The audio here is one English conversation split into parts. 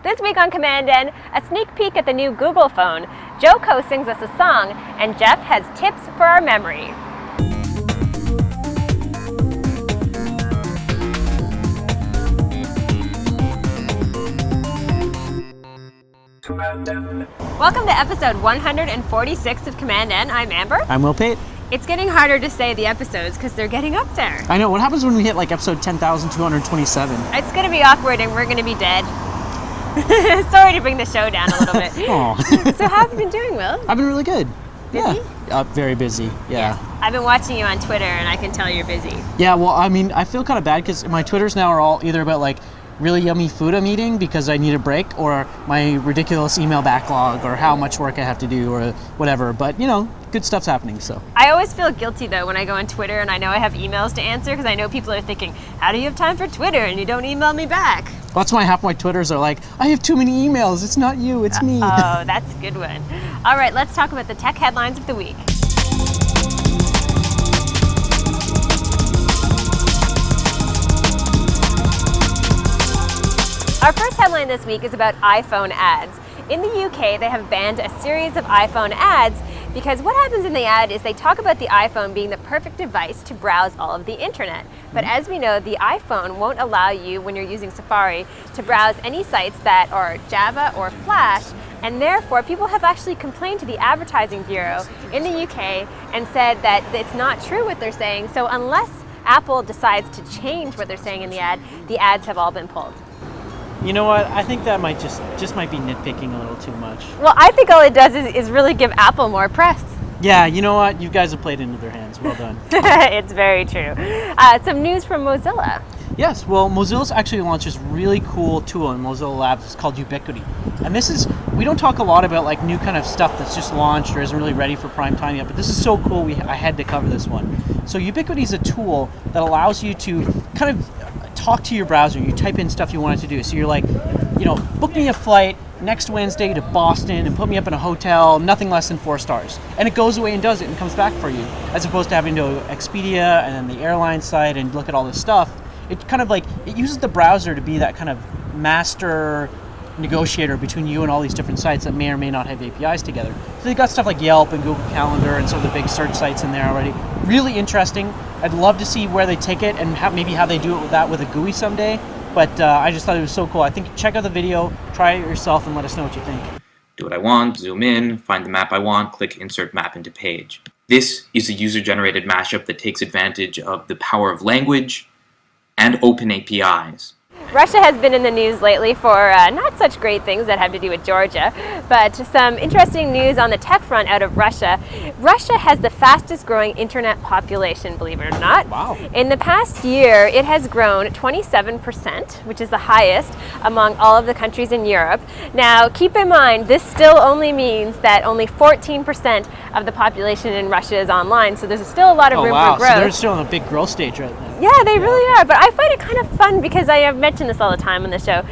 This week on commandN, a sneak peek at the new Google phone, JoCo sings us a song, and Jeff has tips for our memory. Welcome to episode 146 of commandN. I'm Amber. I'm Will Pate. It's getting harder to say the episodes because they're getting up there. I know. What happens when we hit like episode 10,227? It's going to be awkward and we're going to be dead. Sorry to bring the show down a little bit. So how have you been doing, Will? I've been really good. Busy? Yeah. Very busy. Yeah. Yes. I've been watching you on Twitter and I can tell you're busy. Yeah, well, I mean, I feel kind of bad because my Twitters now are all either about like really yummy food I'm eating because I need a break, or my ridiculous email backlog, or how much work I have to do, or whatever. But, you know, good stuff's happening, so. I always feel guilty, though, when I go on Twitter and I know I have emails to answer, because I know people are thinking, how do you have time for Twitter and you don't email me back? Well, that's why half my Twitters are like, I have too many emails. It's not you, it's me. Oh, that's a good one. All right, let's talk about the tech headlines of the week. Our first headline this week is about iPhone ads. In the UK, they have banned a series of iPhone ads because what happens in the ad is they talk about the iPhone being the perfect device to browse all of the internet. But as we know, the iPhone won't allow you, when you're using Safari, to browse any sites that are Java or Flash, and therefore people have actually complained to the Advertising Bureau in the UK and said that it's not true what they're saying. So unless Apple decides to change what they're saying in the ads have all been pulled. You know what? I think that might just might be nitpicking a little too much. Well, I think all it does is really give Apple more press. Yeah, you know what? You guys have played into their hands. Well done. It's very true. Some news from Mozilla. Yes, well, Mozilla's actually launched this really cool tool in Mozilla Labs. It's called Ubiquity. And this is, we don't talk a lot about like new kind of stuff that's just launched or isn't really ready for prime time yet, but this is so cool, I had to cover this one. So Ubiquity is a tool that allows you to kind of talk to your browser. You type in stuff you want it to do. So you're like, you know, book me a flight next Wednesday to Boston and put me up in a hotel, nothing less than 4 stars. And it goes away and does it and comes back for you, as opposed to having to go to Expedia and then the airline site and look at all this stuff. It kind of like, it uses the browser to be that kind of master negotiator between you and all these different sites that may or may not have APIs together. So they've got stuff like Yelp and Google Calendar and some of the big search sites in there already. Really interesting. I'd love to see where they take it and maybe how they do it with a GUI someday. But I just thought it was so cool. I think check out the video, try it yourself, and let us know what you think. Do what I want, zoom in, find the map I want, click Insert Map into Page. This is a user-generated mashup that takes advantage of the power of language and open APIs. Russia has been in the news lately for not such great things that have to do with Georgia, but some interesting news on the tech front out of Russia. Russia has the fastest growing internet population, believe it or not. Wow. In the past year, it has grown 27%, which is the highest among all of the countries in Europe. Now, keep in mind, this still only means that only 14% of the population in Russia is online, so there's still a lot of room for growth. So they're still in a big growth stage right now. Yeah, they really are, but I find it kind of fun because I have mentioned this all the time on the show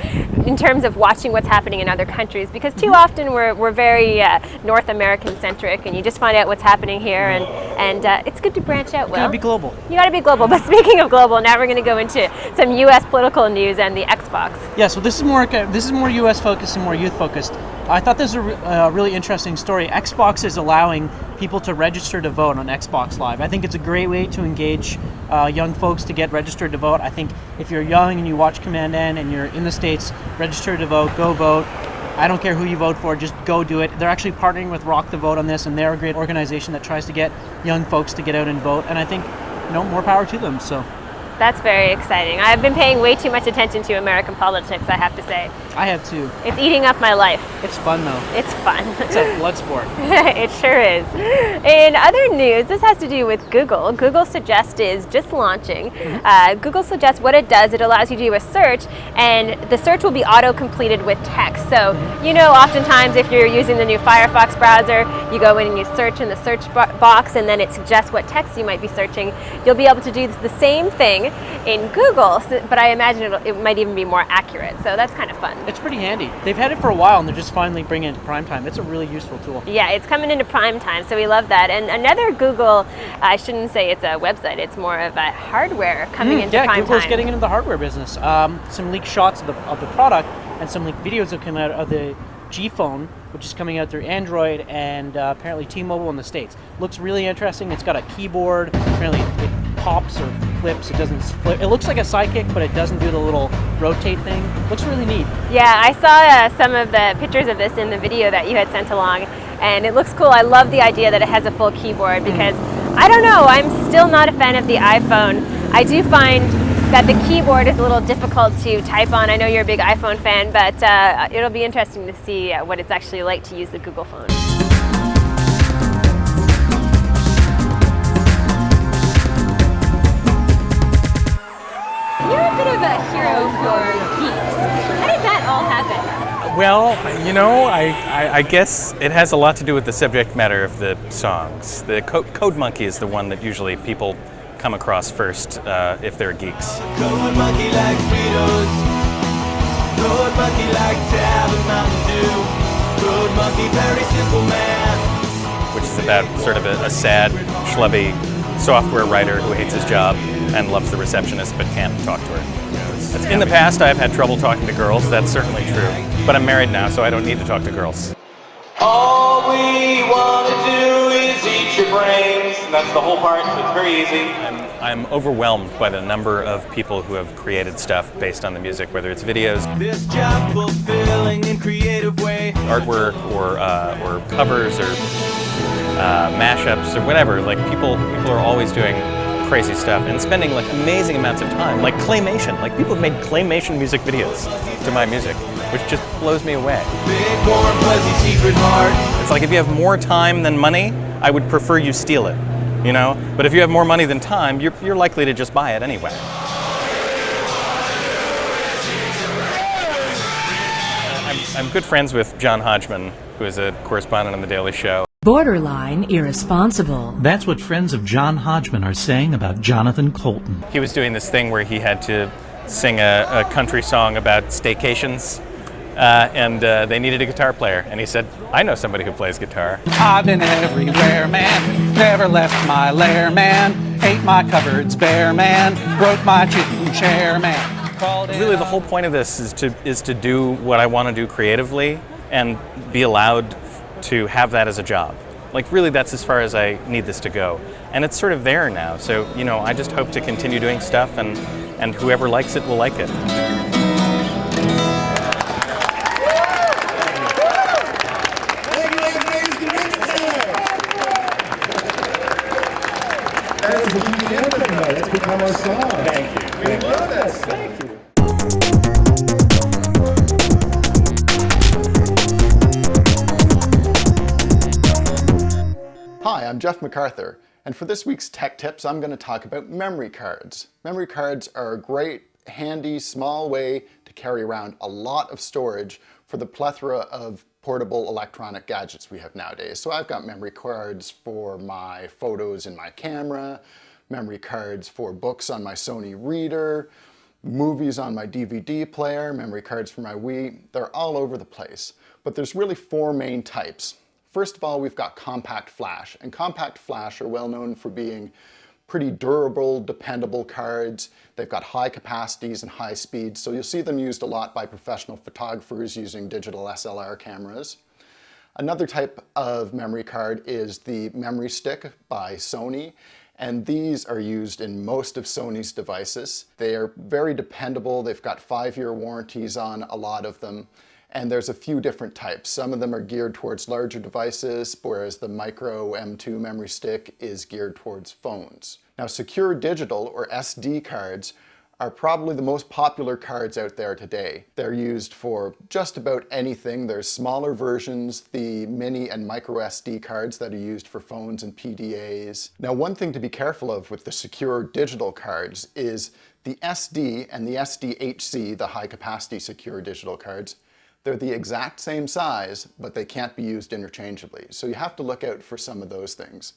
in terms of watching what's happening in other countries, because too often we're very North American centric and you just find out what's happening here, and it's good to branch out. You gotta be global. You gotta be global, but speaking of global, now we're going to go into some US political news and the Xbox. Yeah, so this is more US focused and more youth focused. I thought this was a really interesting story. Xbox is allowing people to register to vote on Xbox Live. I think it's a great way to engage young folks to get registered to vote. I think if you're young and you watch commandN and you're in the States, register to vote, go vote. I don't care who you vote for, just go do it. They're actually partnering with Rock the Vote on this, and they're a great organization that tries to get young folks to get out and vote. And I think, you know, more power to them. So. That's very exciting. I've been paying way too much attention to American politics, I have to say. I have too. It's eating up my life. It's fun though. It's fun. It's a blood sport. It sure is. In other news, this has to do with Google. Google Suggest is just launching. Google Suggest, what it does, it allows you to do a search, and the search will be auto-completed with text. So, you know, oftentimes if you're using the new Firefox browser, you go in and you search in the search box, and then it suggests what text you might be searching. You'll be able to do the same thing in Google, but I imagine it might even be more accurate. So that's kind of fun. It's pretty handy. They've had it for a while, and they're just finally bringing it to prime time. It's a really useful tool. Yeah, it's coming into prime time, so we love that. And another Google, I shouldn't say it's a website, it's more of a hardware coming into prime time. Yeah, Google's getting into the hardware business. Some leaked shots of the product. and some like videos that come out of the G phone, which is coming out through Android and apparently T-Mobile in the States. Looks really interesting. It's got a keyboard. Apparently it pops or flips. It doesn't flip. It looks like a Sidekick, but it doesn't do the little rotate thing. Looks really neat. Yeah, I saw some of the pictures of this in the video that you had sent along, and it looks cool. I love the idea that it has a full keyboard because, I don't know, I'm still not a fan of the iPhone. I do find that the keyboard is a little difficult to type on. I know you're a big iPhone fan, but it'll be interesting to see what it's actually like to use the Google phone. You're a bit of a hero for Pics. How did that all happen? Well, you know, I guess it has a lot to do with the subject matter of the songs. The Code Monkey is the one that usually people come across first if they're geeks. Code Monkey like Fritos. Code Monkey like Tab and Mountain Dew. Code Monkey, very simple man. Which is about sort of a sad, schlubby software writer who hates his job and loves the receptionist but can't talk to her. In the past, I've had trouble talking to girls, that's certainly true. But I'm married now, so I don't need to talk to girls. All we want to do is eat your brains. And that's the whole part, so it's very easy. I'm overwhelmed by the number of people who have created stuff based on the music, whether it's videos, This job fulfilling in creative way. artwork, or covers, or mashups, or whatever. Like people are always doing crazy stuff and spending like amazing amounts of time, like claymation. Like people have made claymation music videos to my music, which just blows me away. Big, warm, fuzzy, secret heart. It's like if you have more time than money, I would prefer you steal it, you know? But if you have more money than time, you're likely to just buy it anyway. I'm good friends with John Hodgman, who is a correspondent on The Daily Show. Borderline irresponsible. That's what friends of John Hodgman are saying about Jonathan Coulton. He was doing this thing where he had to sing a country song about staycations, and they needed a guitar player. And he said, I know somebody who plays guitar. I've been everywhere, man. Never left my lair, man. Ate my cupboards bare, man. Broke my chicken chair, man. Really, the whole point of this is to do what I want to do creatively and be allowed to have that as a job. Like, really, that's as far as I need this to go. And it's sort of there now. So, you know, I just hope to continue doing stuff, and whoever likes it will like it. That's become our song. Thank you. We love this. Thank you. Hi, I'm Jeff MacArthur, and for this week's Tech Tips, I'm going to talk about memory cards. Memory cards are a great, handy, small way to carry around a lot of storage for the plethora of portable electronic gadgets we have nowadays. So I've got memory cards for my photos in my camera, memory cards for books on my Sony Reader, movies on my DVD player, memory cards for my Wii. They're all over the place. But there's really four main types. First of all, we've got compact flash, and compact flash are well known for being pretty durable, dependable cards. They've got high capacities and high speeds, so you'll see them used a lot by professional photographers using digital SLR cameras. Another type of memory card is the memory stick by Sony, and these are used in most of Sony's devices. They are very dependable. They've got 5-year warranties on a lot of them. And there's a few different types. Some of them are geared towards larger devices, whereas the micro M2 memory stick is geared towards phones. Now, secure digital, or SD cards, are probably the most popular cards out there today. They're used for just about anything. There's smaller versions, the mini and micro SD cards that are used for phones and PDAs. Now, one thing to be careful of with the secure digital cards is the SD and the SDHC, the high capacity secure digital cards. They're the exact same size, but they can't be used interchangeably. So you have to look out for some of those things.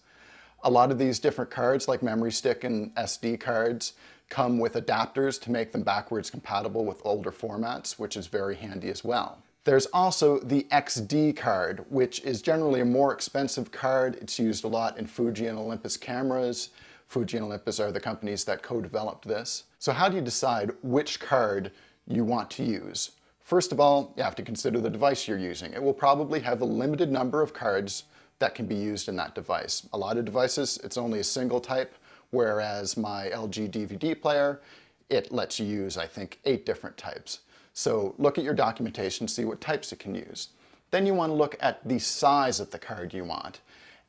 A lot of these different cards, like memory stick and SD cards, come with adapters to make them backwards compatible with older formats, which is very handy as well. There's also the XD card, which is generally a more expensive card. It's used a lot in Fuji and Olympus cameras. Fuji and Olympus are the companies that co-developed this. So how do you decide which card you want to use? First of all, you have to consider the device you're using. It will probably have a limited number of cards that can be used in that device. A lot of devices, it's only a single type, whereas my LG DVD player, it lets you use, I think, 8 different types. So look at your documentation, see what types it can use. Then you want to look at the size of the card you want.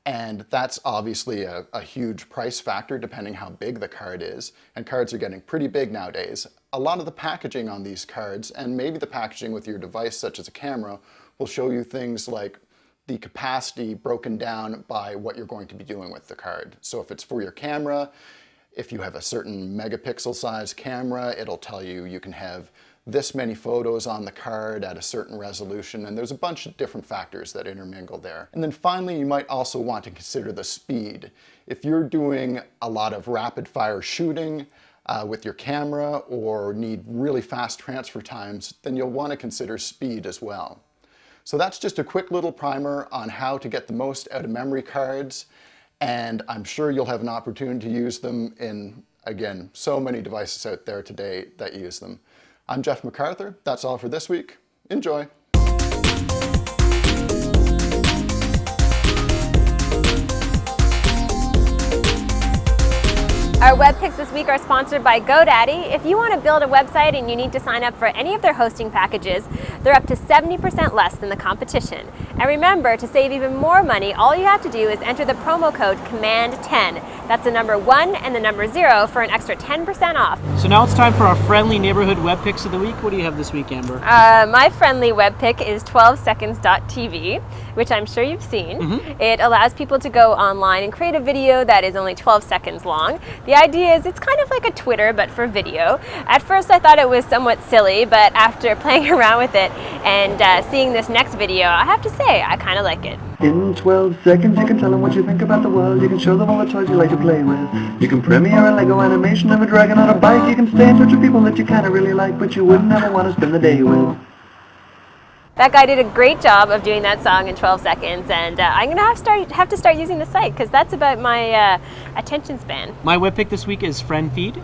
And that's obviously a huge price factor depending how big the card is. And cards are getting pretty big nowadays. A lot of the packaging on these cards, and maybe the packaging with your device such as a camera, will show you things like the capacity broken down by what you're going to be doing with the card. So if it's for your camera, if you have a certain megapixel size camera, it'll tell you you can have this many photos on the card at a certain resolution, and there's a bunch of different factors that intermingle there. And then finally, you might also want to consider the speed. If you're doing a lot of rapid fire shooting with your camera or need really fast transfer times, then you'll want to consider speed as well. So that's just a quick little primer on how to get the most out of memory cards, and I'm sure you'll have an opportunity to use them in, again, so many devices out there today that use them. I'm Jeff MacArthur. That's all for this week. Enjoy. Our web picks this week are sponsored by GoDaddy. If you want to build a website and you need to sign up for any of their hosting packages, they're up to 70% less than the competition. And remember, to save even more money, all you have to do is enter the promo code commandN. That's the number 1 and the number 0 for an extra 10% off. So now it's time for our friendly neighborhood web picks of the week. What do you have this week, Amber? My friendly web pick is 12seconds.tv, which I'm sure you've seen. It allows people to go online and create a video that is only 12 seconds long. The idea is it's kind of like a Twitter, but for video. At first I thought it was somewhat silly, but after playing around with it and seeing this next video, I have to say, I kind of like it. In 12 seconds you can tell them what you think about the world. You can show them all the toys you like to play with. You can premiere a Lego animation of a dragon on a bike. You can stay in touch with people that you kind of really like, but you wouldn't ever want to spend the day with. That guy did a great job of doing that song in 12 seconds, and I'm going to have to start using the site because that's about my attention span. My web pick this week is FriendFeed.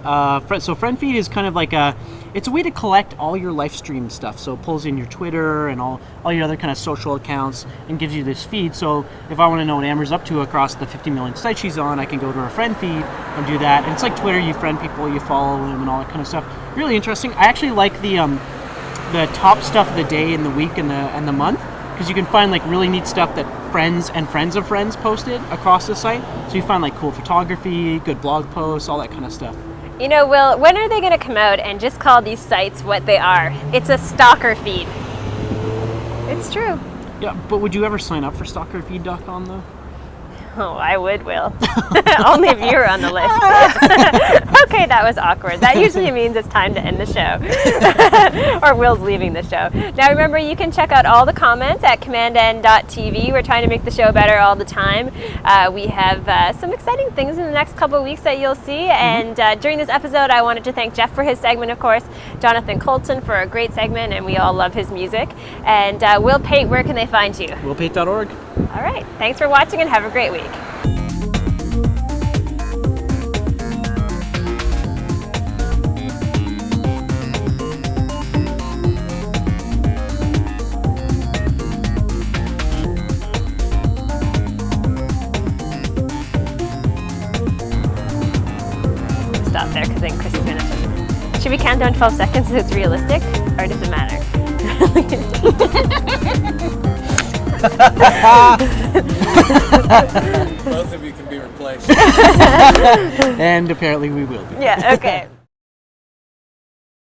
So FriendFeed is kind of like it's a way to collect all your live stream stuff. So it pulls in your Twitter and all your other kind of social accounts and gives you this feed. So if I want to know what Amber's up to across the 50 million sites she's on, I can go to her friend feed and do that. And it's like Twitter, you friend people, you follow them and all that kind of stuff. Really interesting. I actually like the top stuff of the day and the week and the month, because you can find like really neat stuff that friends and friends of friends posted across the site. So you find like cool photography, good blog posts, all that kind of stuff. You know, Will, when are they going to come out and just call these sites what they are? It's a stalker feed. It's true. Yeah, but would you ever sign up for stalkerfeed.com though? Oh, I would, Will. Only if you're on the list. Okay, that was awkward. That usually means it's time to end the show. Or Will's leaving the show. Now remember, you can check out all the comments at commandN.tv. We're trying to make the show better all the time. We have some exciting things in the next couple of weeks that you'll see. And during this episode, I wanted to thank Jeff for his segment, of course, Jonathan Coulton for a great segment, and we all love his music. And Will Pate, where can they find you? willpate.org. All right. Thanks for watching and have a great week. Stop there because then Chris is going to... Should we count down 12 seconds so it's realistic? Or does it matter? Both of you can be replaced. And apparently we will be. Yeah, okay.